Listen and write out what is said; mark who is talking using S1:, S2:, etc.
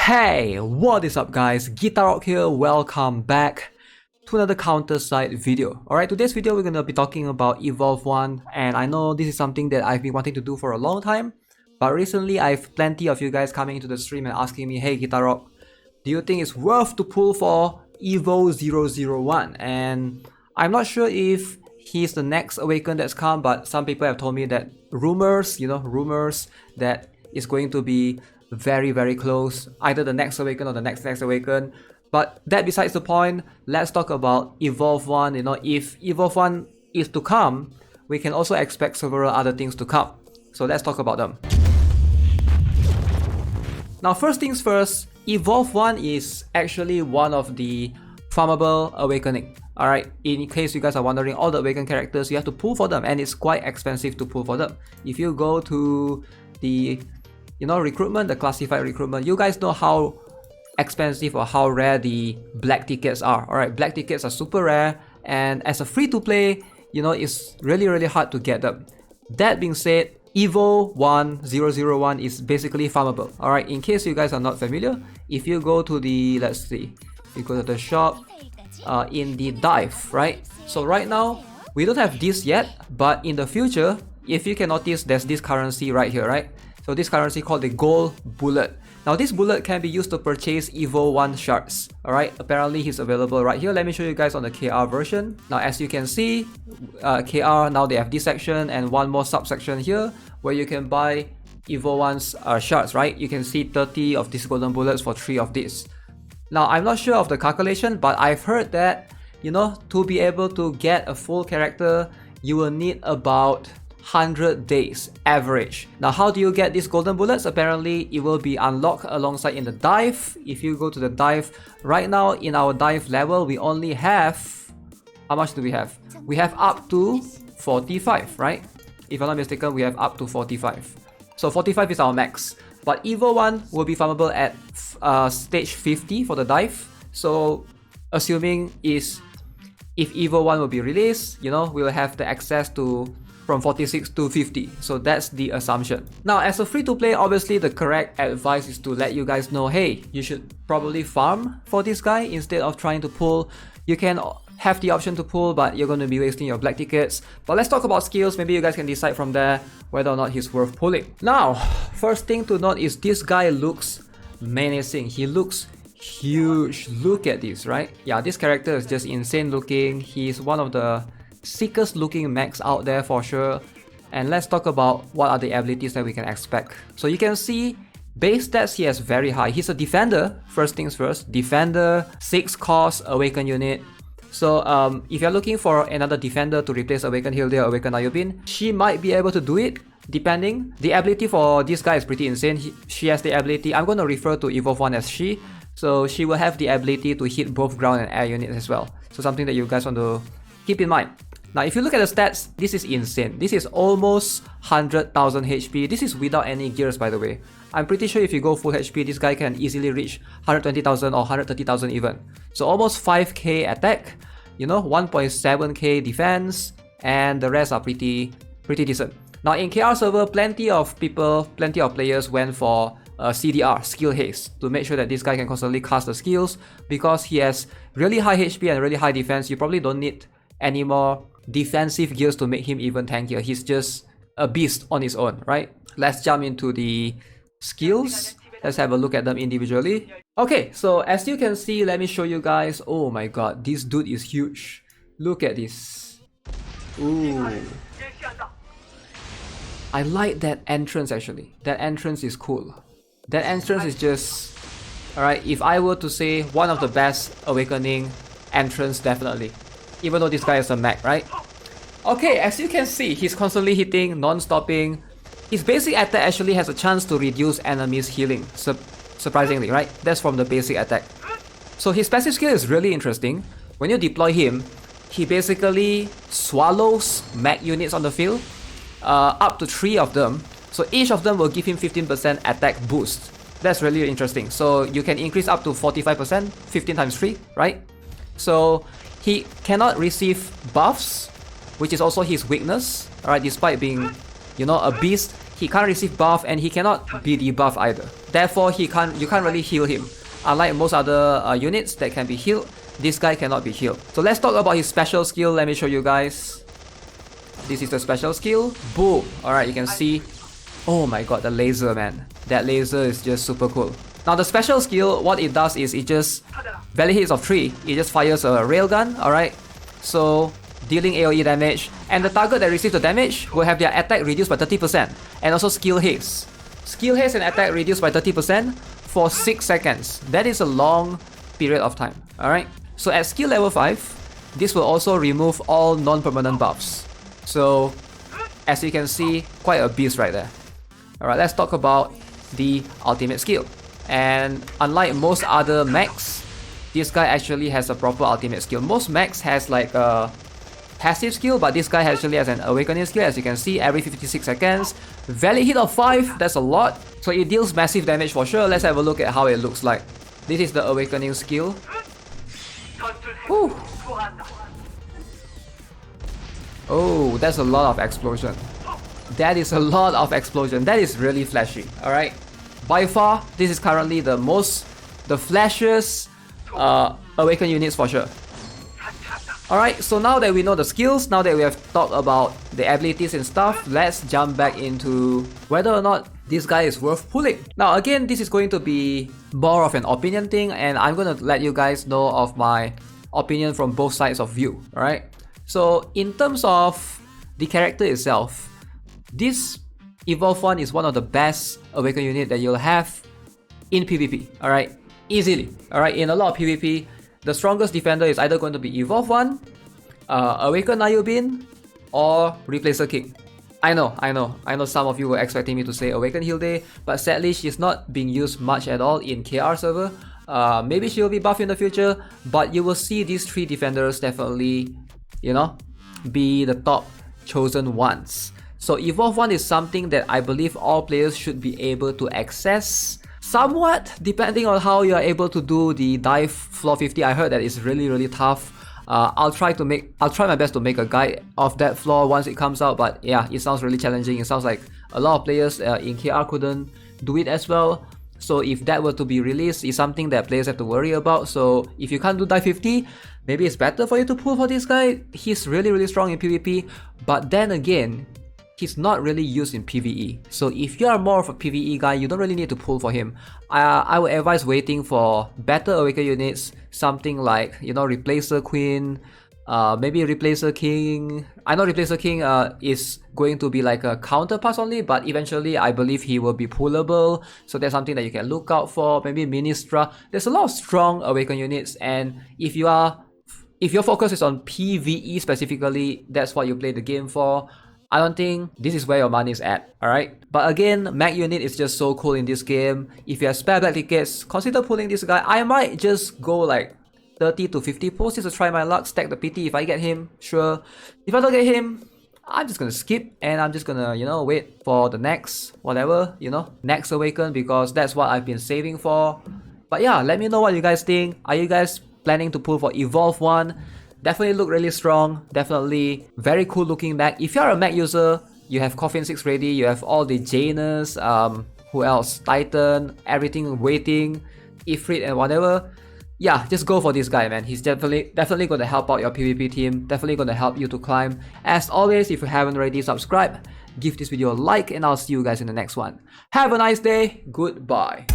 S1: Hey, what is up guys? GuitarRock here, welcome back to another counter-side video. Alright, today's video we're gonna be talking about Evolve 1, and I know this is something that I've been wanting to do for a long time, but recently I've plenty of you guys coming into the stream and asking me, hey GuitarRock, do you think it's worth to pull for Evo 001? And I'm not sure if he's the next Awaken that's come, but some people have told me that rumors that it's going to be very close, either the next Awaken or the next Awaken. But that besides the point, let's talk about Evolve 1. If Evolve 1 is to come, we can also expect several other things to come. So let's talk about them. Now first things first, Evolve 1 is actually one of the farmable awakening. Alright, in case you guys are wondering, all the awakened characters, you have to pull for them, and it's quite expensive to pull for them. If you go to the recruitment, the classified recruitment, you guys know how expensive or how rare the black tickets are. Alright, black tickets are super rare, and as a free-to-play, it's really hard to get them. That being said, Evo 001 is basically farmable. Alright, in case you guys are not familiar, if you go to the, let's see, you go to the shop, in the dive, right? So right now, we don't have this yet, but in the future, if you can notice, there's this currency right here, right? So this currency called the gold bullet. Now this bullet can be used to purchase Evo 1 shards. Alright, apparently he's available right here. Let me show you guys on the KR version. Now as you can see, KR, now they have this section and one more subsection here where you can buy Evo 1's shards, right? You can see 30 of these golden bullets for 3 of these. Now I'm not sure of the calculation, but I've heard that, to be able to get a full character, you will need about 100 days average. Now how do you get these golden bullets? Apparently it will be unlocked alongside in the dive. If you go to the dive, right now in our dive level we only have, how much do we have? We have up to 45, right? If I'm not mistaken, we have up to 45. So 45 is our max. But Evo 1 will be farmable at stage 50 for the dive. So assuming if Evo 1 will be released, we will have the access to from 46 to 50. So that's the assumption. Now as a free-to-play, obviously the correct advice is to let you guys know, hey, you should probably farm for this guy instead of trying to pull. You can have the option to pull, but you're going to be wasting your black tickets. But let's talk about skills. Maybe you guys can decide from there whether or not he's worth pulling. Now, first thing to note is this guy looks menacing. He looks huge. Look at this, right? Yeah, this character is just insane looking. He's one of the sickest looking mechs out there for sure. And let's talk about what are the abilities that we can expect. So you can see base stats he has very high. He's a defender, first things first. Defender, 6 cost, awaken unit. So if you're looking for another defender to replace Awaken Hilda or Awaken Ayubin, she might be able to do it, depending. The ability for this guy is pretty insane. She has the ability, I'm going to refer to Evolve 1 as she. So she will have the ability to hit both ground and air units as well. So something that you guys want to keep in mind. Now if you look at the stats, this is insane. This is almost 100,000 HP. This is without any gears, by the way. I'm pretty sure if you go full HP, this guy can easily reach 120,000 or 130,000 even. So almost 5k attack, 1.7k defense, and the rest are pretty decent. Now in KR server, plenty of players went for CDR, skill haste, to make sure that this guy can constantly cast the skills. Because he has really high HP and really high defense, you probably don't need any more defensive gears to make him even tankier. He's just a beast on his own, right? Let's jump into the skills. Let's have a look at them individually. Okay, so as you can see, let me show you guys. Oh my god, this dude is huge. Look at this. Ooh. I like that entrance actually. That entrance is cool. That entrance is just... Alright, if I were to say one of the best awakening entrance, definitely. Even though this guy is a mech, right? Okay, as you can see, he's constantly hitting, non-stopping. His basic attack actually has a chance to reduce enemies' healing, surprisingly, right? That's from the basic attack. So his passive skill is really interesting. When you deploy him, he basically swallows mech units on the field, up to 3 of them. So each of them will give him 15% attack boost. That's really interesting. So you can increase up to 45%, 15 times 3, right? So he cannot receive buffs, which is also his weakness. Alright, despite being, a beast, he can't receive buff, and he cannot be debuffed either. Therefore, you can't really heal him. Unlike most other units that can be healed, this guy cannot be healed. So let's talk about his special skill. Let me show you guys. This is the special skill. Boom. Alright, you can see. Oh my god, the laser, man. That laser is just super cool. Now the special skill, what it does is it just valid hits of 3. It just fires a railgun, alright? So dealing AoE damage, and the target that receives the damage will have their attack reduced by 30%, and also skill haste. Skill haste and attack reduced by 30% for 6 seconds. That is a long period of time, alright? So at skill level 5, this will also remove all non-permanent buffs. So as you can see, quite a beast right there. Alright, let's talk about the ultimate skill. And unlike most other mechs, this guy actually has a proper ultimate skill. Most mechs has like a passive skill, but this guy actually has an awakening skill. As you can see, every 56 seconds. Valid hit of 5, that's a lot. So it deals massive damage for sure. Let's have a look at how it looks like. This is the awakening skill. Whew. Oh, that's a lot of explosion. That is a lot of explosion. That is really flashy, alright? By far, this is currently the flashiest awakened units for sure. Alright, so now that we know the skills, now that we have talked about the abilities and stuff, let's jump back into whether or not this guy is worth pulling. Now again, this is going to be more of an opinion thing, and I'm going to let you guys know of my opinion from both sides of view, alright? So in terms of the character itself, this Evolve 1 is one of the best awakened unit that you'll have in PvP, alright? Easily, alright? In a lot of PvP, the strongest defender is either going to be Evolve 1, Awaken Ayubin, or Replacer King. I know some of you were expecting me to say Awaken Hilde, but sadly she's not being used much at all in KR server. Maybe she will be buffed in the future, but you will see these 3 defenders definitely, you know, be the top chosen ones. So Evolve 1 is something that I believe all players should be able to access somewhat, depending on how you are able to do the dive floor 50. I heard that it's really tough. I'll try my best to make a guide of that floor once it comes out, but yeah, it sounds really challenging. It sounds like a lot of players in KR couldn't do it as well. So if that were to be released, it's something that players have to worry about. So if you can't do dive 50, maybe it's better for you to pull for this guy. He's really strong in PvP, but then again, he's not really used in PvE. So if you are more of a PvE guy, you don't really need to pull for him. I would advise waiting for better awakened units, something like, you know, Replacer Queen, maybe Replacer King. I know Replacer King is going to be like a counterpass only, but eventually I believe he will be pullable. So that's something that you can look out for. Maybe Ministra. There's a lot of strong awakened units, and if your focus is on PvE specifically, that's what you play the game for. I don't think this is where your money is at, alright? But again, Mag Unit is just so cool in this game. If you have spare black tickets, consider pulling this guy. I might just go like 30 to 50 pulls just to try my luck, stack the PT. If I get him, sure. If I don't get him, I'm just gonna skip, and I'm just gonna, you know, wait for the next, whatever, you know, next awaken, because that's what I've been saving for. But yeah, let me know what you guys think. Are you guys planning to pull for Evolve 1? Definitely look really strong, definitely very cool looking mech. If you're a mech user, you have Coffin 6 ready, you have all the Janus, who else, Titan, everything waiting, Ifrit and whatever. Yeah, just go for this guy, man. He's definitely going to help out your PvP team, definitely going to help you to climb. As always, if you haven't already, subscribe, give this video a like, and I'll see you guys in the next one. Have a nice day, goodbye.